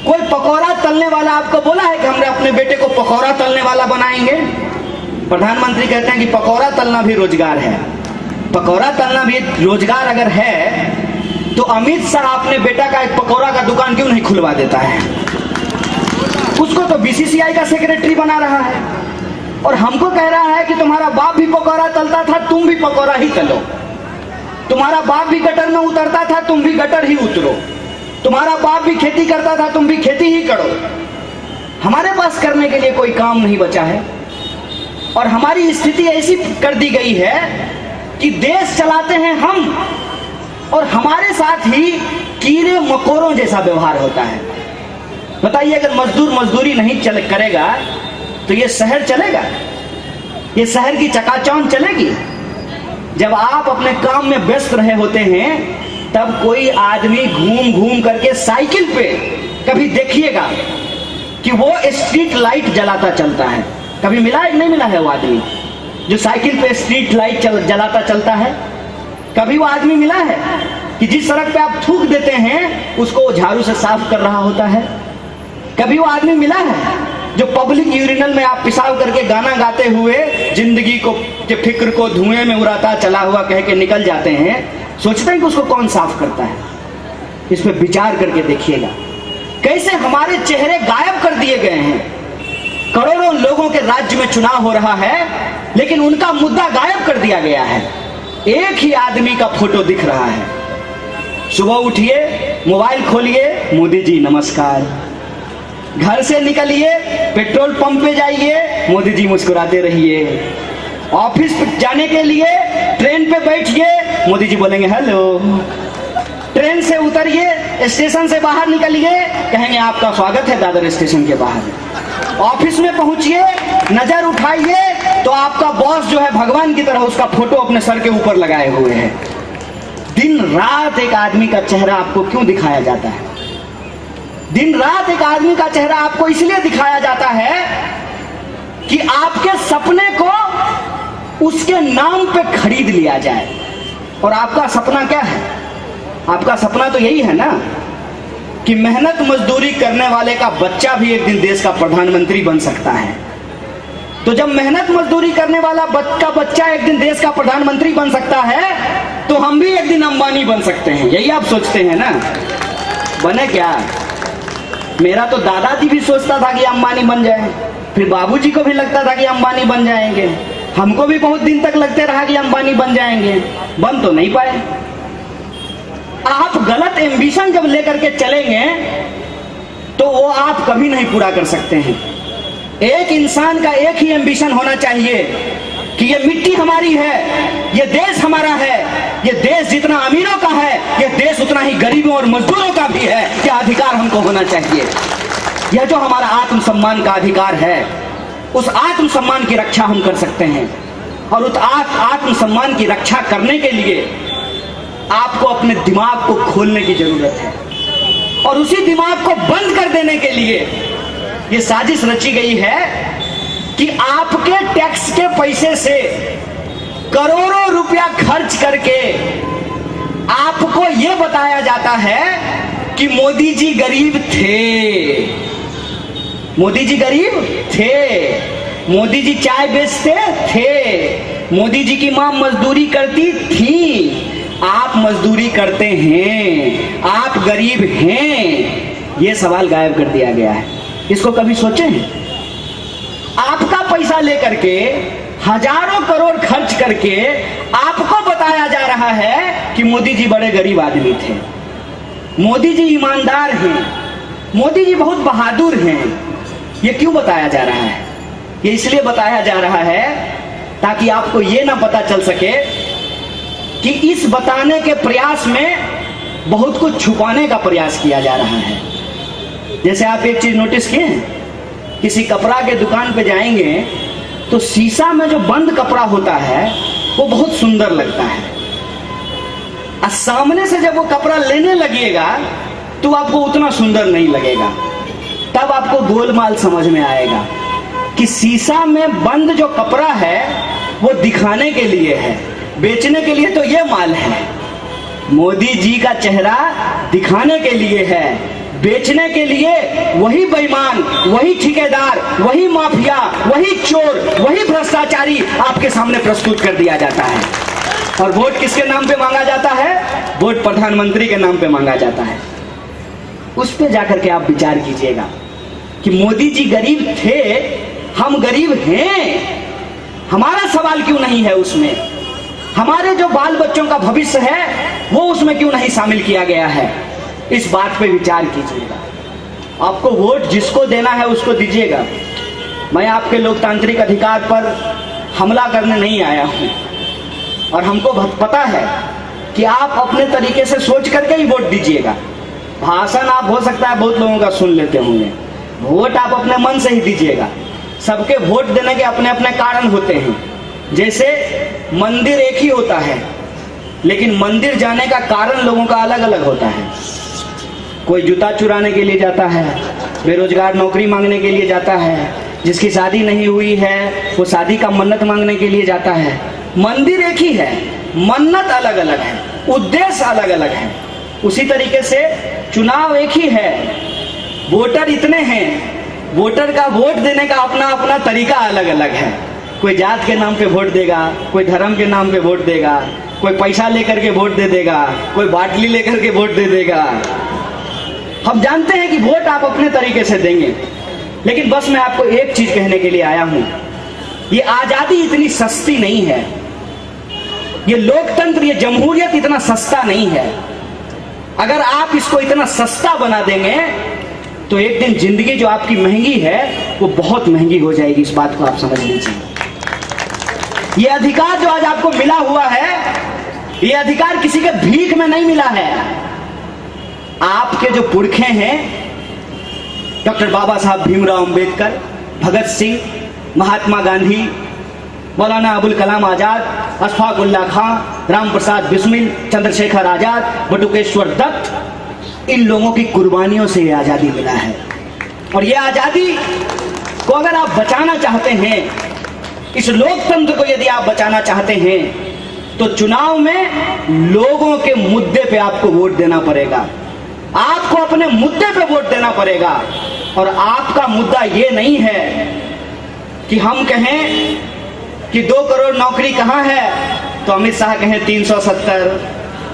कोई पकौड़ा तलने वाला आपको बोला है कि हमने अपने बेटे को पकौड़ा तलने वाला बनाएंगे? प्रधानमंत्री कहते हैं कि पकौड़ा तलना भी रोजगार है। पकौड़ा तलना भी रोजगार अगर है तो अमित शाह अपने बेटा का एक पकौड़ा का दुकान क्यों नहीं खुलवा देता है? उसको तो बीसीसीआई का सेक्रेटरी बना रहा है और हमको कह रहा है कि तुम्हारा बाप भी पकौड़ा तलता था, तुम भी पकौड़ा ही तलो। तुम्हारा बाप भी गटर में उतरता था, तुम भी गटर ही उतरो। तुम्हारा बाप भी खेती करता था, तुम भी खेती ही करो। हमारे पास करने के लिए कोई काम नहीं बचा है और हमारी स्थिति ऐसी कर दी गई है कि देश चलाते हैं हम और हमारे साथ ही कीड़े मकोड़ों जैसा व्यवहार होता है। बताइए, अगर मजदूर मजदूरी नहीं करेगा तो ये शहर चलेगा? ये शहर की चकाचौंध चलेगी? जब आप अपने काम में व्यस्त रहे होते हैं तब कोई आदमी घूम घूम करके साइकिल पे कभी देखिएगा कि वो स्ट्रीट लाइट जलाता चलता है। कभी मिला है? नहीं मिला है वो आदमी जो साइकिल पे स्ट्रीट लाइट जलाता चलता है? कभी वो आदमी मिला है कि जिस सड़क पे आप थूक देते हैं उसको झाड़ू से साफ कर रहा होता है? कभी वो आदमी मिला है जो पब्लिक यूरिनल में आप पेशाब करके गाना गाते हुए जिंदगी को के फिक्र को धुएं में उड़ाता चला हुआ कह के निकल जाते हैं? सोचते हैं कि उसको कौन साफ करता है? इस पे विचार करके देखिएगा कैसे हमारे चेहरे गायब कर दिए गए हैं। करोड़ों लोगों के राज्य में चुनाव हो रहा है लेकिन उनका मुद्दा गायब कर दिया गया है। एक ही आदमी का फोटो दिख रहा है। सुबह उठिए, मोबाइल खोलिए, मोदी जी नमस्कार। घर से निकलिए, पेट्रोल पंप पे जाइए, मोदी जी मुस्कुराते रहिए। ऑफिस जाने के लिए ट्रेन पे बैठिए, मोदी जी बोलेंगे हेलो। ट्रेन से उतरिए, स्टेशन से बाहर निकलिए, कहेंगे आपका स्वागत है दादर स्टेशन के बाहर। ऑफिस में पहुंचिए, नजर उठाइए तो आपका बॉस जो है भगवान की तरह उसका फोटो अपने सर के ऊपर लगाए हुए है। दिन रात एक आदमी का चेहरा आपको क्यों दिखाया जाता है? दिन रात एक आदमी का चेहरा आपको इसलिए दिखाया जाता है कि आपके सपने को उसके नाम पे खरीद लिया जाए। और आपका सपना क्या है? आपका सपना तो यही है ना कि मेहनत मजदूरी करने वाले का बच्चा भी एक दिन देश का प्रधानमंत्री बन सकता है। तो जब मेहनत मजदूरी करने वाला का बच्चा एक दिन देश का प्रधानमंत्री बन सकता है तो हम भी एक दिन अंबानी बन सकते हैं। यही आप सोचते हैं ना? बने क्या? मेरा तो दादाजी भी सोचता था कि अंबानी बन जाए, फिर बाबूजी को भी लगता था कि अंबानी बन जाएंगे, हमको भी बहुत दिन तक लगते रहा कि अंबानी बन जाएंगे, बन तो नहीं पाए। आप गलत एम्बिशन जब लेकर के चलेंगे तो वो आप कभी नहीं पूरा कर सकते हैं। एक इंसान का एक ही एम्बिशन होना चाहिए कि ये मिट्टी हमारी है, ये देश हमारा है, ये देश जितना अमीरों का है ये देश उतना ही गरीबों और मजदूरों का भी है। क्या अधिकार हमको होना चाहिए? यह जो हमारा आत्मसम्मान का अधिकार है उस आत्मसम्मान की रक्षा हम कर सकते हैं। और उस आत्मसम्मान की रक्षा करने के लिए आपको अपने दिमाग को खोलने की जरूरत है और उसी दिमाग को बंद कर देने के लिए ये साजिश रची गई है कि आपके टैक्स के पैसे से करोड़ों रुपया खर्च करके आपको ये बताया जाता है कि मोदी जी गरीब थे, मोदी जी गरीब थे, मोदी जी चाय बेचते थे, मोदी जी की मां मजदूरी करती थी, आप मजदूरी करते हैं, आप गरीब हैं। ये सवाल गायब कर दिया गया है। इसको कभी सोचे हैं? आपका पैसा लेकर के हजारों करोड़ खर्च करके आपको बताया जा रहा है कि मोदी जी बड़े गरीब आदमी थे, मोदी जी ईमानदार हैं, मोदी जी बहुत बहादुर हैं। ये क्यों बताया जा रहा है? ये इसलिए बताया जा रहा है ताकि आपको ये ना पता चल सके कि इस बताने के प्रयास में बहुत कुछ छुपाने का प्रयास किया जा रहा है। जैसे आप एक चीज नोटिस किए हैं, किसी कपड़ा के दुकान पे जाएंगे तो शीशा में जो बंद कपड़ा होता है वो बहुत सुंदर लगता है, और सामने से जब वो कपड़ा लेने लगिएगा तो आपको उतना सुंदर नहीं लगेगा। तब आपको गोलमाल समझ में आएगा कि शीशा में बंद जो कपड़ा है वो दिखाने के लिए है, बेचने के लिए तो ये माल है। मोदी जी का चेहरा दिखाने के लिए है, बेचने के लिए वही बेईमान, वही ठेकेदार, वही माफिया, वही चोर, वही भ्रष्टाचारी आपके सामने प्रस्तुत कर दिया जाता है। और वोट किसके नाम पे मांगा जाता है? वोट प्रधानमंत्री के नाम पे मांगा जाता है। उस पे जाकर के आप विचार कीजिएगा कि मोदी जी गरीब थे, हम गरीब हैं, हमारा सवाल क्यों नहीं है उसमें? हमारे जो बाल बच्चों का भविष्य है वो उसमें क्यों नहीं शामिल किया गया है? इस बात पे विचार कीजिएगा। आपको वोट जिसको देना है उसको दीजिएगा। मैं आपके लोकतांत्रिक अधिकार पर हमला करने नहीं आया हूं, और हमको पता है कि आप अपने तरीके से सोच करके ही वोट दीजिएगा। भाषण आप हो सकता है बहुत लोगों का सुन लेते होंगे, वोट आप अपने मन से ही दीजिएगा। सबके वोट देने के अपने अपने कारण होते हैं। जैसे मंदिर एक ही होता है, लेकिन मंदिर जाने का कारण लोगों का अलग अलग होता है। कोई जूता चुराने के लिए जाता है, बेरोजगार नौकरी मांगने के लिए जाता है, जिसकी शादी नहीं हुई है वो शादी का मन्नत मांगने के लिए जाता है। मंदिर एक ही है, मन्नत अलग अलग है, उद्देश्य अलग अलग है। उसी तरीके से चुनाव एक ही है, वोटर इतने हैं, वोटर का वोट देने का अपना अपना तरीका अलग अलग है। कोई जात के नाम पे वोट देगा, कोई धर्म के नाम पे वोट देगा, कोई पैसा लेकर के वोट दे देगा, कोई बाटली लेकर के वोट दे देगा। हम जानते हैं कि वोट आप अपने तरीके से देंगे, लेकिन बस मैं आपको एक चीज कहने के लिए आया हूं, ये आजादी इतनी सस्ती नहीं है, ये लोकतंत्र, ये जमहूरियत इतना सस्ता नहीं है। अगर आप इसको इतना सस्ता बना देंगे तो एक दिन जिंदगी जो आपकी महंगी है वो बहुत महंगी हो जाएगी। इस बात को आप समझ लीजिए। ये अधिकार जो आज आपको मिला हुआ है, ये अधिकार किसी के भीख में नहीं मिला है। आपके जो पुरखे हैं, डॉक्टर बाबा साहब भीमराव अंबेडकर, भगत सिंह, महात्मा गांधी, मौलाना अबुल कलाम आजाद, अशफाक उल्लाह खां, राम प्रसाद बिस्मिल, चंद्रशेखर आजाद, बटुकेश्वर दत्त, इन लोगों की कुर्बानियों से ये आजादी मिला है। और ये आजादी को अगर आप बचाना चाहते हैं, इस लोकतंत्र को यदि आप बचाना चाहते हैं, तो चुनाव में लोगों के मुद्दे पे आपको वोट देना पड़ेगा। आपको अपने मुद्दे पे वोट देना पड़ेगा। और आपका मुद्दा ये नहीं है कि हम कहें कि 2 करोड़ नौकरी कहाँ है तो अमित शाह कहें 370,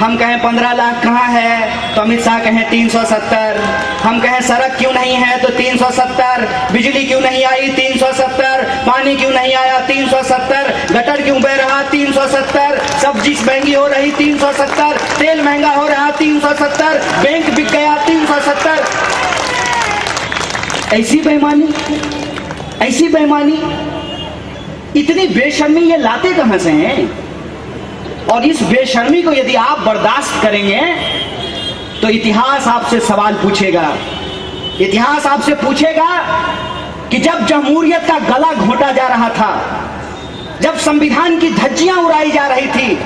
हम कहें 15 लाख कहाँ है तो अमित शाह कहें 370, हम कहें सड़क क्यों नहीं है तो 370, बिजली क्यों नहीं आई 370, पानी क्यों नहीं आया 370, गटर क्यों बह रहा 370, सब्जी महंगी हो रही 370, तेल महंगा हो रहा 370, बैंक बिक गया 370। ऐसी बेईमानी, ऐसी बेईमानी, इतनी बेशर्मी ये लाते कहां से हैं? और इस बेशर्मी को यदि आप बर्दाश्त करेंगे तो इतिहास आपसे सवाल पूछेगा। इतिहास आपसे पूछेगा कि जब जमहूरियत का गला घोंटा जा रहा था, जब संविधान की धज्जियां उड़ाई जा रही थी,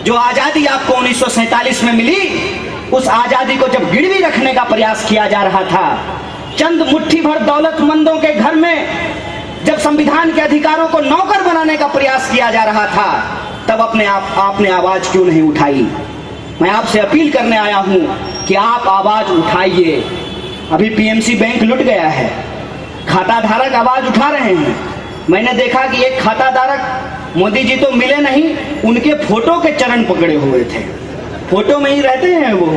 जो आजादी आपको 1947 में मिली, उस आजादी को जब गिरवी रखने का प्रयास किया जा रहा था, चंद मुट्ठी भर दौलतमंदों के घर में जब संविधान के अधिकारों को नौकर बनाने का प्रयास किया जा रहा था, तब आपने आवाज क्यों नहीं उठाई? मैं आपसे अपील करने आया हूं कि आप आवाज उठाइए। अभी पीएमसी बैंक लुट गया है, खाता धारक आवाज उठा रहे हैं। मैंने देखा कि एक खाता धारक, मोदी जी तो मिले नहीं, उनके फोटो के चरण पकड़े हुए थे। फोटो में ही रहते हैं, वो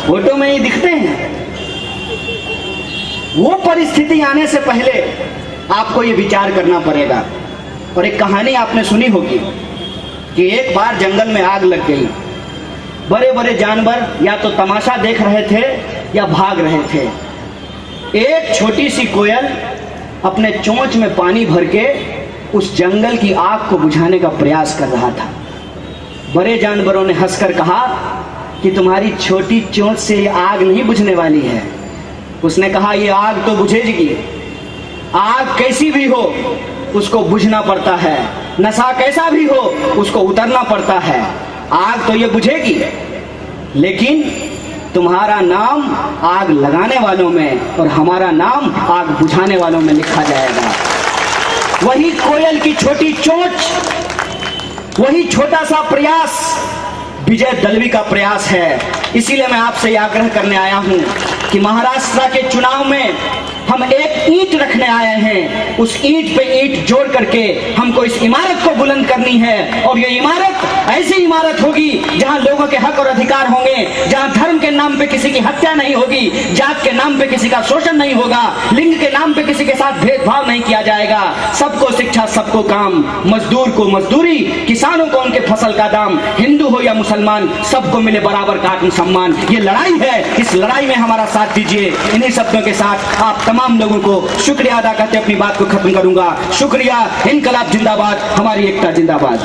फोटो में ही दिखते हैं। वो परिस्थिति आने से पहले आपको ये विचार करना पड़ेगा। और एक कहानी आपने सुनी होगी कि एक बार जंगल में आग लग गई। बड़े बड़े जानवर या तो तमाशा देख रहे थे या भाग रहे थे। एक छोटी सी कोयल अपने चोंच में पानी भर के उस जंगल की आग को बुझाने का प्रयास कर रहा था। बड़े जानवरों ने हंसकर कहा कि तुम्हारी छोटी चोंच से ये आग नहीं बुझने वाली है। उसने कहा, ये आग तो बुझेगी, आग कैसी भी हो उसको बुझना पड़ता है, नशा कैसा भी हो उसको उतरना पड़ता है। आग तो ये बुझेगी, लेकिन तुम्हारा नाम आग लगाने वालों में और हमारा नाम आग बुझाने वालों में लिखा जाएगा। वही कोयल की छोटी चोंच, वही छोटा सा प्रयास विजय दलवी का प्रयास है। इसीलिए मैं आपसे आग्रह करने आया हूं कि महाराष्ट्र के चुनाव में हम एक ईंट रखने आए हैं, उस ईंट पे ईंट जोड़ करके हमको इस इमारत को बुलंद करनी है। और ये इमारत ऐसी इमारत होगी जहां लोगों के हक और अधिकार होंगे, जहां धर्म के नाम पे किसी की हत्या नहीं होगी, जात के नाम पे किसी का शोषण नहीं होगा, लिंग के नाम पे किसी के साथ भेदभाव नहीं किया जाएगा। सबको शिक्षा, सबको काम, मजदूर को मजदूरी, किसानों को उनके फसल का दाम, हिंदू हो या मुसलमान सबको मिले बराबर का आत्मसम्मान। ये लड़ाई है, इस लड़ाई में हमारा साथ दीजिए। इन्हीं शब्दों के साथ आप तमाम लोगों को शुक्रिया अदा करते अपनी बात को खत्म करूंगा। शुक्रिया। इनकलाब जिंदाबाद, हमारी एकता जिंदाबाद।